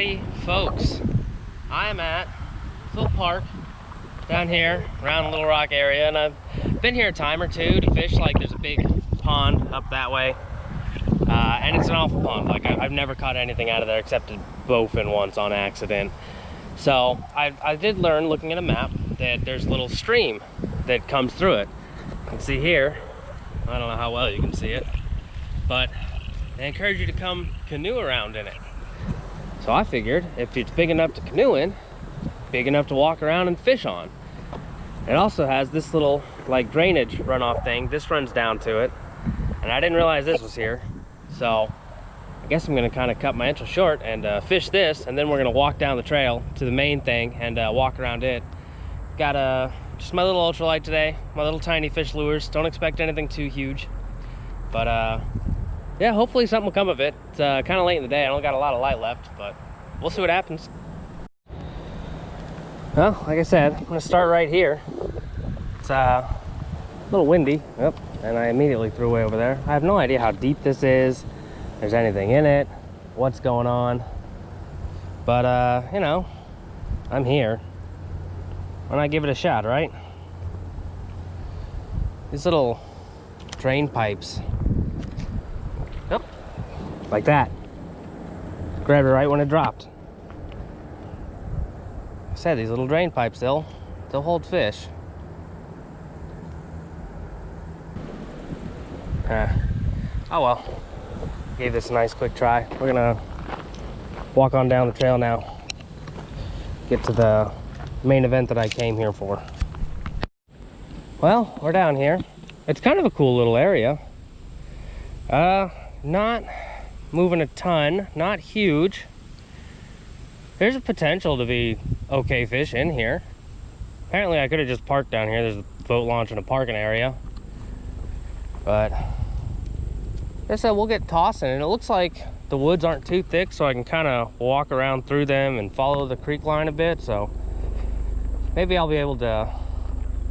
Howdy folks, I'm at Little Park down here around Little Rock area, and I've been here a time or two to fish. Like, there's a big pond up that way, and it's an awful pond. Like, I've never caught anything out of there except a bowfin once on accident. So I did learn, looking at a map, that there's a little stream that comes through it. You can see here, I don't know how well you can see it, but they encourage you to come canoe around in it. So I figured if it's big enough to canoe in, big enough to walk around and fish on. It also has this little like drainage runoff thing. This runs down to it, and I didn't realize this was here. So I guess I'm gonna kind of cut my intro short and fish this, and then we're gonna walk down the trail to the main thing and walk around it. Got just my little ultralight today, my little tiny fish lures. Don't expect anything too huge, but yeah, hopefully something will come of it. It's kind of late in the day. I don't got a lot of light left, but we'll see what happens. Well, like I said, I'm gonna start right here. It's a little windy. Yep, and I immediately threw away over there. I have no idea how deep this is, if there's anything in it, what's going on. But you know, I'm here. Why not give it a shot, right? These little drain pipes. Yep, like that. Grabbed it right when it dropped. I said, these little drain pipes, they'll hold fish. Oh well, gave this a nice quick try. We're gonna walk on down the trail now, get to the main event that I came here for. Well, we're down here. It's kind of a cool little area. Not moving a ton, not huge. There's a potential to be okay fish in here. Apparently I could have just parked down here. There's a boat launch in a parking area. But like I said, we'll get tossing, and it looks like the woods aren't too thick, so I can kind of walk around through them and follow the creek line a bit. So maybe I'll be able to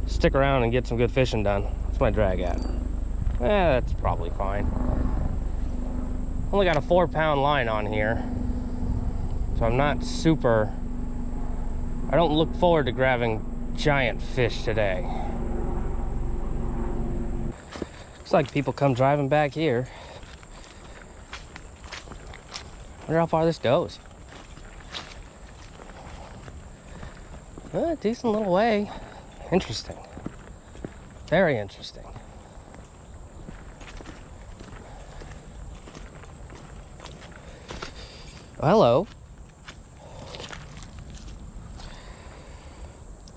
stick around and get some good fishing done. What's my drag at? That's probably fine. Only got a 4-pound line on here, so I'm not super, I don't look forward to grabbing giant fish today. Looks like people come driving back here. Wonder how far this goes. Decent little way. Interesting. Very interesting. Hello.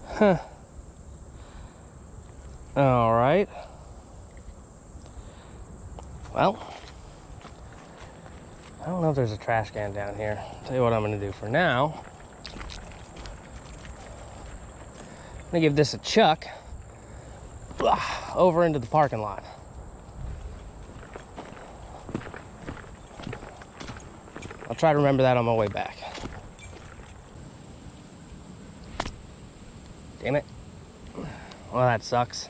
Huh. All right. Well, I don't know if there's a trash can down here. I'll tell you what I'm gonna do for now. I'm gonna give this a chuck over into the parking lot. I'll try to remember that on my way back. Damn it. Well, that sucks.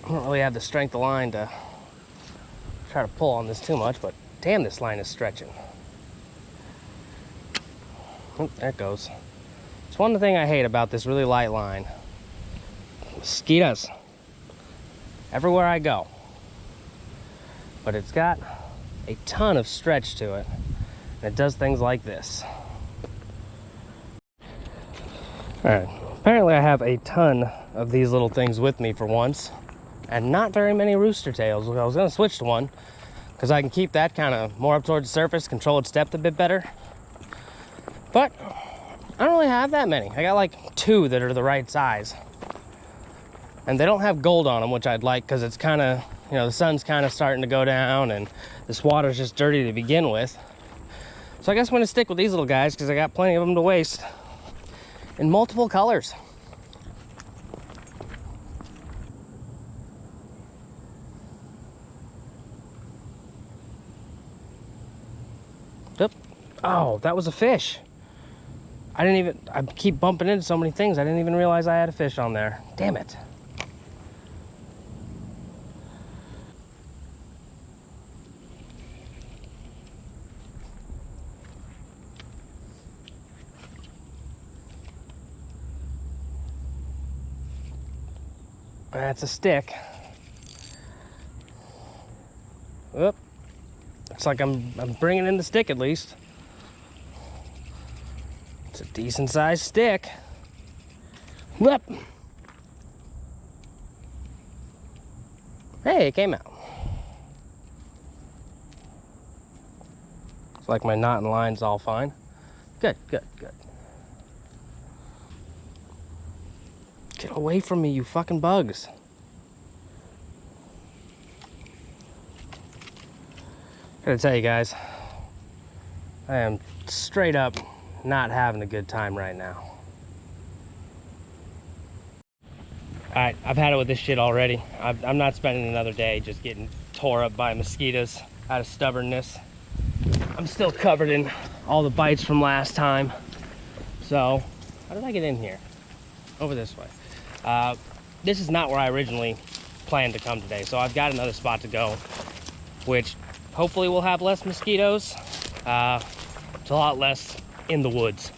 I don't really have the strength of line to try to pull on this too much, but damn, this line is stretching. Oh, there it goes. It's one thing I hate about this really light line. Mosquitoes. Everywhere I go. But it's got a ton of stretch to it, and it does things like this. All right, apparently I have a ton of these little things with me for once, and not very many rooster tails. I was gonna switch to one, because I can keep that kind of more up towards the surface, control its depth a bit better. But I don't really have that many. I got like 2 that are the right size. And they don't have gold on them, which I'd like, because it's kind of, you know, the sun's kind of starting to go down, and this water's just dirty to begin with. So I guess I'm going to stick with these little guys, because I got plenty of them to waste in multiple colors. Oop. Oh, that was a fish. I keep bumping into so many things, I didn't even realize I had a fish on there. Damn it. That's a stick. Oop. Looks like I'm bringing in the stick at least. It's a decent sized stick. Whoop. Hey, it came out. It's like my knot and line's all fine. Good, good, good. Get away from me, you fucking bugs. Gotta tell you guys, I am straight up not having a good time right now. Alright, I've had it with this shit already. I'm not spending another day just getting tore up by mosquitoes out of stubbornness. I'm still covered in all the bites from last time. So, how did I get in here? Over this way. This is not where I originally planned to come today. So I've got another spot to go, which hopefully will have less mosquitoes. It's a lot less in the woods.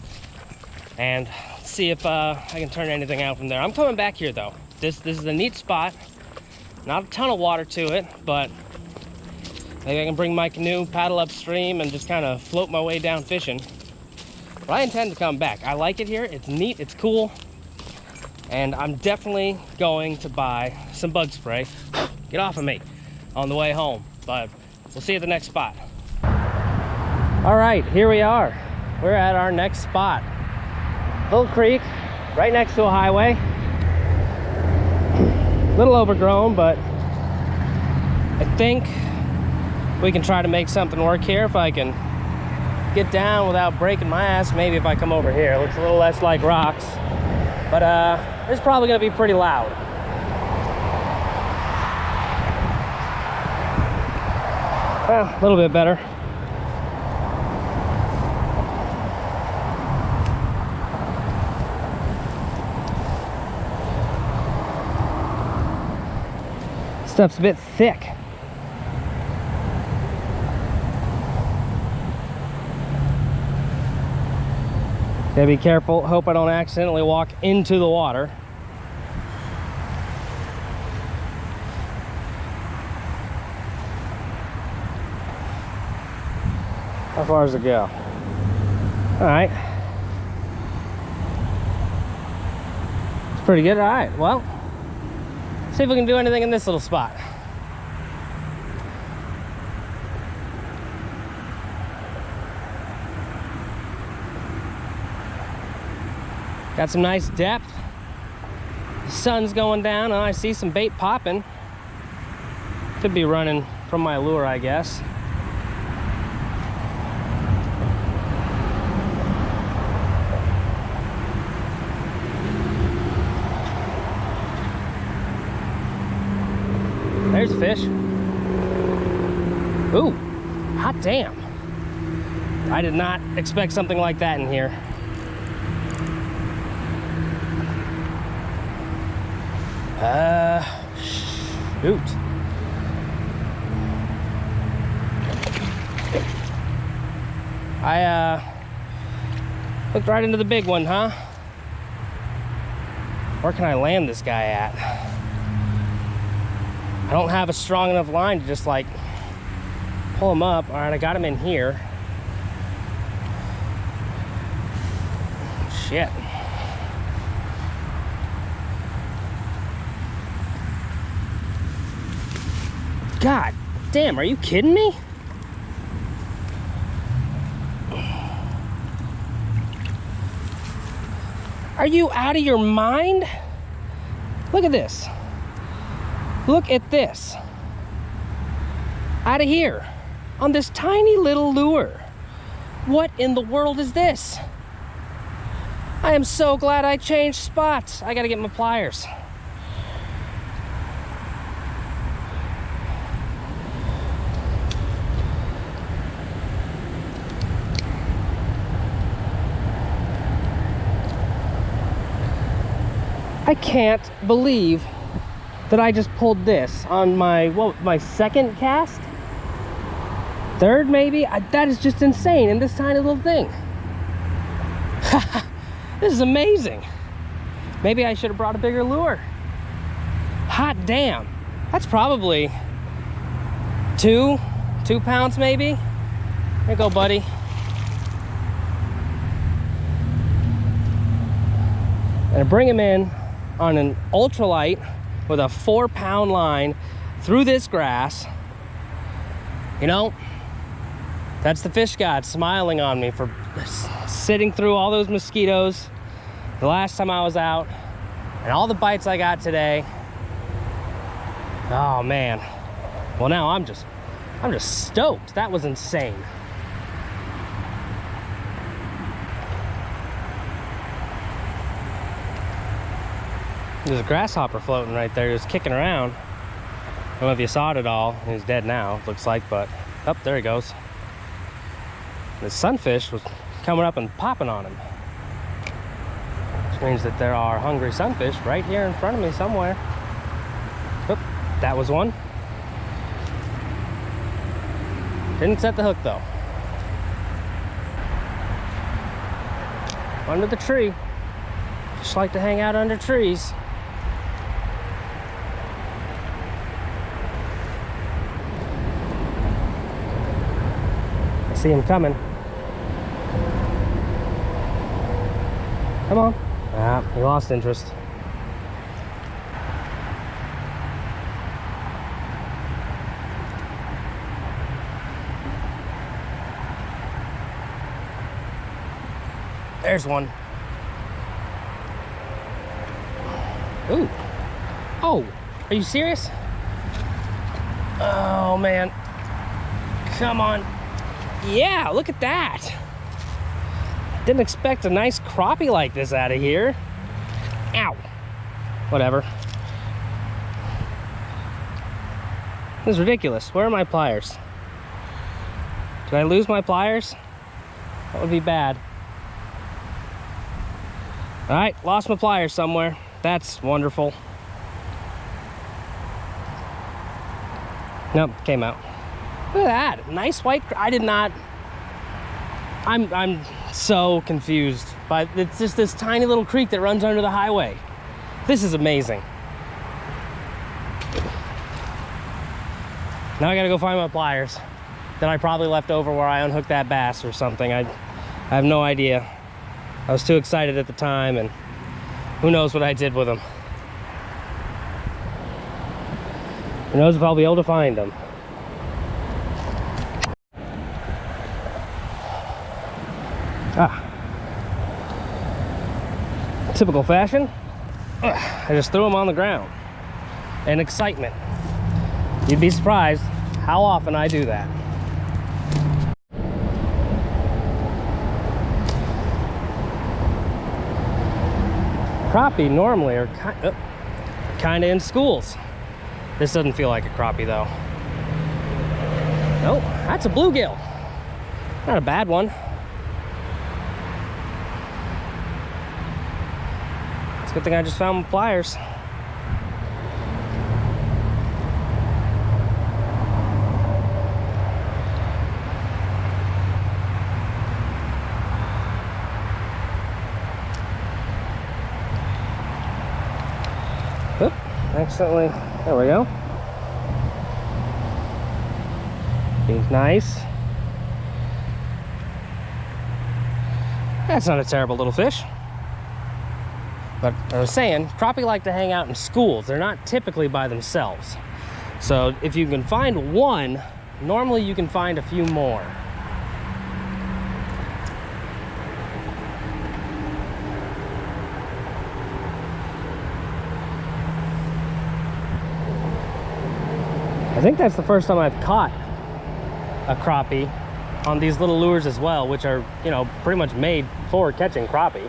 And see if I can turn anything out from there. I'm coming back here though. This is a neat spot. Not a ton of water to it, but maybe I can bring my canoe, paddle upstream, and just kind of float my way down fishing. But I intend to come back. I like it here. It's neat. It's cool. And I'm definitely going to buy some bug spray. Get off of me on the way home. But we'll see you at the next spot. All right, here we are. We're at our next spot. Little creek, right next to a highway. A little overgrown, but I think we can try to make something work here. If I can get down without breaking my ass, maybe if I come over here. It looks a little less like rocks, but it's probably gonna be pretty loud. Well, a little bit better. Stuff's a bit thick. Gotta be careful. Hope I don't accidentally walk into the water. How far does it go? All right. It's pretty good. All right, well, see if we can do anything in this little spot. Got some nice depth. The sun's going down. Oh, I see some bait popping. Could be running from my lure, I guess. There's a fish. Ooh, hot damn. I did not expect something like that in here. Shoot. I looked right into the big one, huh? Where can I land this guy at? I don't have a strong enough line to just like pull him up. All right, I got him in here. Shit. God damn, are you kidding me? Are you out of your mind? Look at this. Look at this. Out of here. On this tiny little lure. What in the world is this? I am so glad I changed spots. I gotta get my pliers. I can't believe that I just pulled this on my, what, my second cast? Third, maybe? That is just insane in this tiny little thing. This is amazing. Maybe I should have brought a bigger lure. Hot damn. That's probably 2 pounds maybe. There you go, buddy. And I bring him in on an ultralight with a 4-pound line through this grass. You know, that's the fish god smiling on me for sitting through all those mosquitoes the last time I was out, and all the bites I got today. Oh man. Well, now I'm just stoked. That was insane. There's a grasshopper floating right there. He was kicking around. I don't know if you saw it at all. He's dead now, looks like, but oh, there he goes. The sunfish was coming up and popping on him. Which means that there are hungry sunfish right here in front of me somewhere. Oop, that was one. Didn't set the hook though. Under the tree. Just like to hang out under trees. I see him coming. Come on. Ah, he lost interest. There's one. Ooh. Oh, are you serious? Oh man. Come on. Yeah, look at that. Didn't expect a nice crappie like this out of here. Ow. Whatever. This is ridiculous. Where are my pliers? Did I lose my pliers? That would be bad. All right, lost my pliers somewhere. That's wonderful. Nope, came out. Look at that, nice white. I did not. I'm so confused. But it's just this tiny little creek that runs under the highway. This is amazing. Now I gotta go find my pliers that I probably left over where I unhooked that bass or something. I have no idea. I was too excited at the time, and who knows what I did with them. Who knows if I'll be able to find them. Ah. Typical fashion, I just threw them on the ground. In excitement. You'd be surprised how often I do that. Crappie normally are kind of in schools. This doesn't feel like a crappie though. Nope, that's a bluegill. Not a bad one. It's a good thing I just found my pliers. Oop, accidentally, there we go. Seems nice. That's not a terrible little fish. But I was saying, crappie like to hang out in schools. They're not typically by themselves. So if you can find one, normally you can find a few more. I think that's the first time I've caught a crappie on these little lures as well, which are, you know, pretty much made for catching crappie.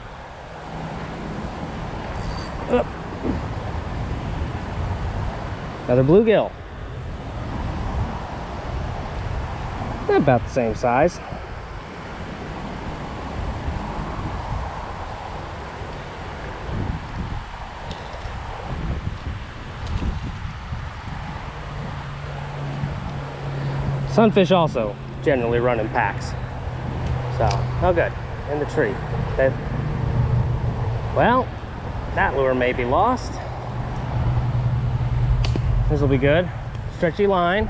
Another bluegill. About the same size. Sunfish also generally run in packs. So, oh good, in the tree. Well, that lure may be lost. This will be good. Stretchy line,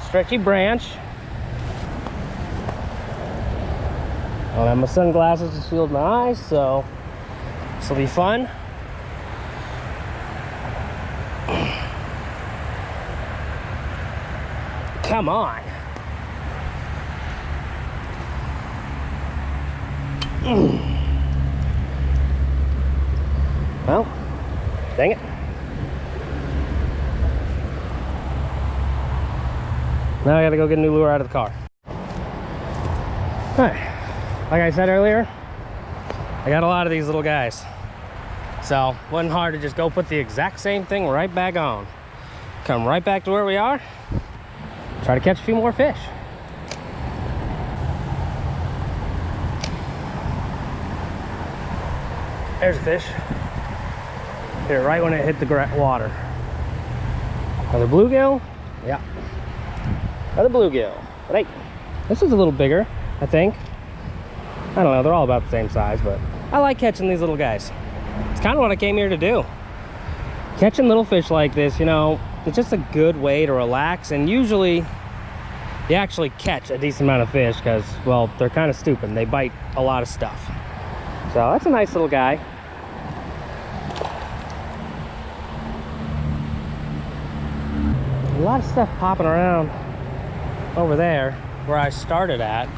stretchy branch. I don't have my sunglasses to shield my eyes, so this will be fun. Come on. Well, dang it. Now I gotta go get a new lure out of the car. Alright, like I said earlier, I got a lot of these little guys. So, wasn't hard to just go put the exact same thing right back on. Come right back to where we are. Try to catch a few more fish. There's a fish. Hit it right when it hit the water. Another bluegill? Yeah. Another bluegill. But hey, this is a little bigger, I think. I don't know, they're all about the same size, but I like catching these little guys. It's kind of what I came here to do. Catching little fish like this, you know, it's just a good way to relax, and usually you actually catch a decent amount of fish because, well, they're kind of stupid. They bite a lot of stuff. So that's a nice little guy. A lot of stuff popping around over there where I started at.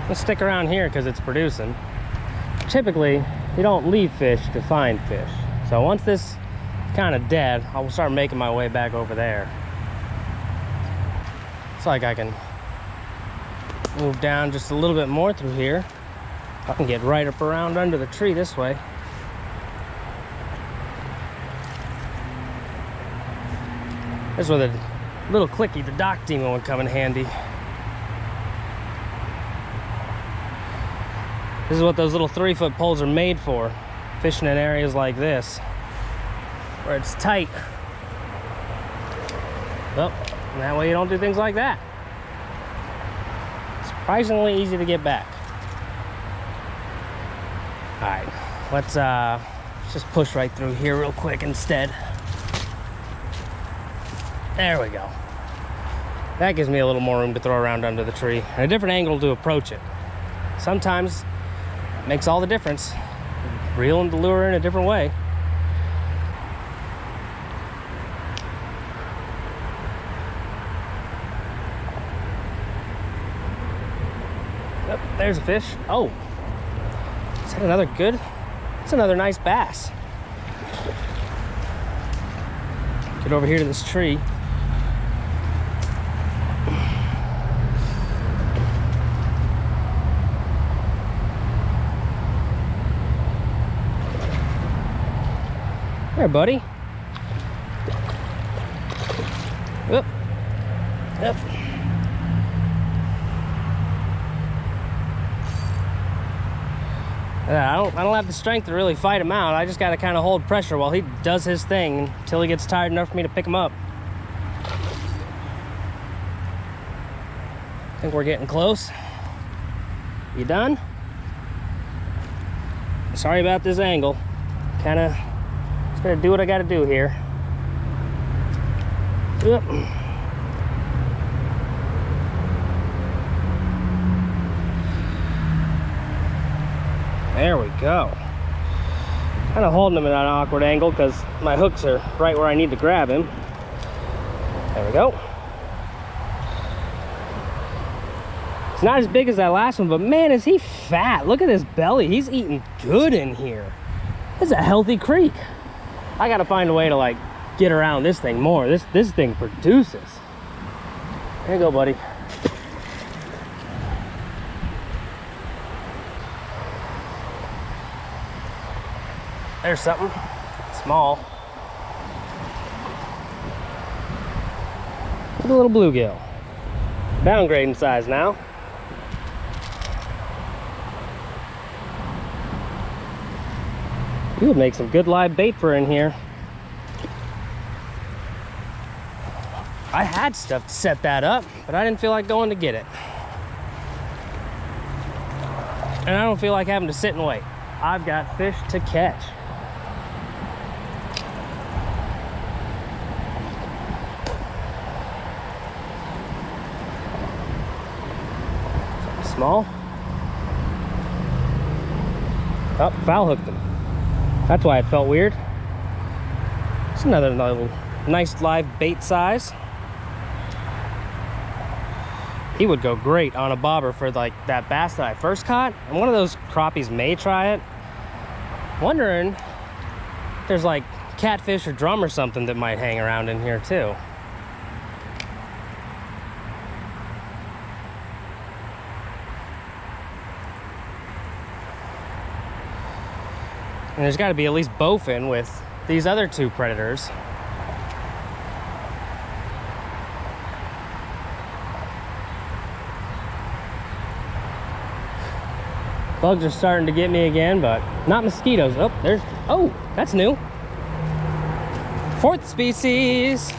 Let's stick around here because it's producing. Typically, you don't leave fish to find fish. So once this is kind of dead, I will start making my way back over there. It's like I can move down just a little bit more through here. I can get right up around under the tree this way. This is where the little clicky, the dock demon, would come in handy. This is what those little 3-foot poles are made for. Fishing in areas like this, where it's tight. Well, that way you don't do things like that. Surprisingly easy to get back. All right, let's just push right through here real quick instead. There we go. That gives me a little more room to throw around under the tree and a different angle to approach it. Sometimes it makes all the difference. Reeling the lure in a different way. Yep, there's a fish. Oh, is that another good? It's another nice bass. Get over here to this tree. There, buddy. Yep. Yep. I don't have the strength to really fight him out. I just got to kind of hold pressure while he does his thing until he gets tired enough for me to pick him up. I think we're getting close. You done? Sorry about this angle. Kind of just gonna do what I got to do here. Yep. There we go. Kind of holding him at an awkward angle because my hooks are right where I need to grab him. There we go. It's not as big as that last one, but man, is he fat. Look at his belly. He's eating good in here. This is a healthy creek. I gotta find a way to like get around this thing more. This thing produces. There you go, buddy. There's something small. Look at the little bluegill. Downgrading size now. You would make some good live bait for in here. I had stuff to set that up, but I didn't feel like going to get it. And I don't feel like having to sit and wait. I've got fish to catch. small. Oh, foul hooked him. That's why it felt weird. It's another little nice live bait size. He would go great on a bobber for like that bass that I first caught. And one of those crappies may try it. Wondering if there's like catfish or drum or something that might hang around in here too. And there's got to be at least bowfin with these other two predators. Bugs are starting to get me again, but not mosquitoes. Oh, that's new. Fourth species.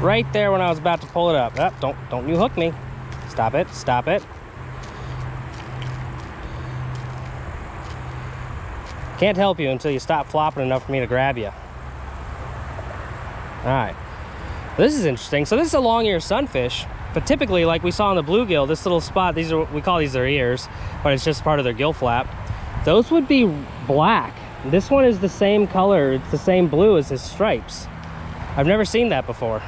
Right there when I was about to pull it up. Oh, don't you hook me. Stop it, stop it. Can't help you until you stop flopping enough for me to grab you. All right, this is interesting. So this is a long ear sunfish, but typically, like we saw in the bluegill, this little spot, we call these their ears, but it's just part of their gill flap. Those would be black. This one is the same color, it's the same blue as his stripes. I've never seen that before.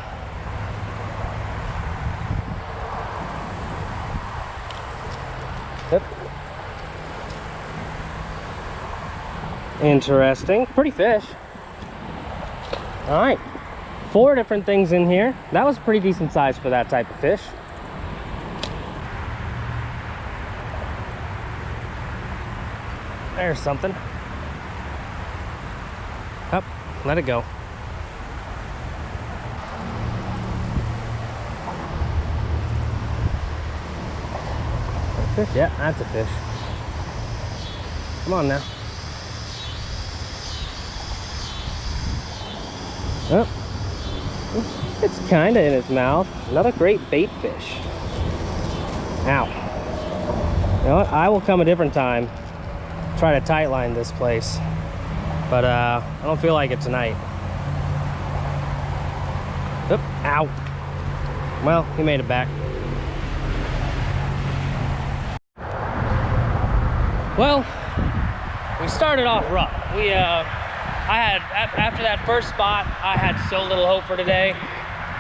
Yep. Interesting. Pretty fish. All right. 4 different things in here. That was pretty decent size for that type of fish. There's something. Up. Let it go. Fish? Yeah, that's a fish. Come on now. Oh, it's kind of in his mouth. Another great bait fish. Ow. You know what? I will come a different time. Try to tight line this place. But I don't feel like it tonight. Oop, ow. Well, he made it back. Well, we started off rough. After that first spot, I had so little hope for today.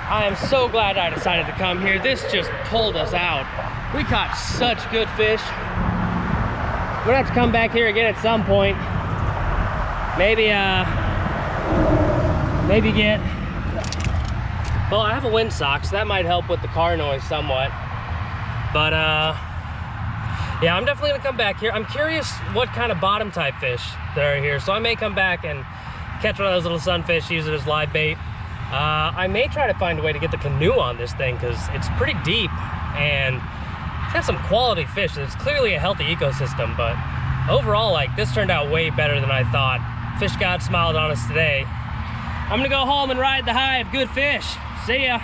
I am so glad I decided to come here. This just pulled us out. We caught such good fish. We're gonna have to come back here again at some point. Maybe get, well, I have a windsock, so that might help with the car noise somewhat. But yeah, I'm definitely gonna come back here. I'm curious what kind of bottom type fish there are here, so I may come back and catch one of those little sunfish, use it as live bait. I may try to find a way to get the canoe on this thing because it's pretty deep and it's got some quality fish. It's clearly a healthy ecosystem, but overall, like, this turned out way better than I thought. Fish God smiled on us today. I'm gonna go home and ride the high of good fish. See ya.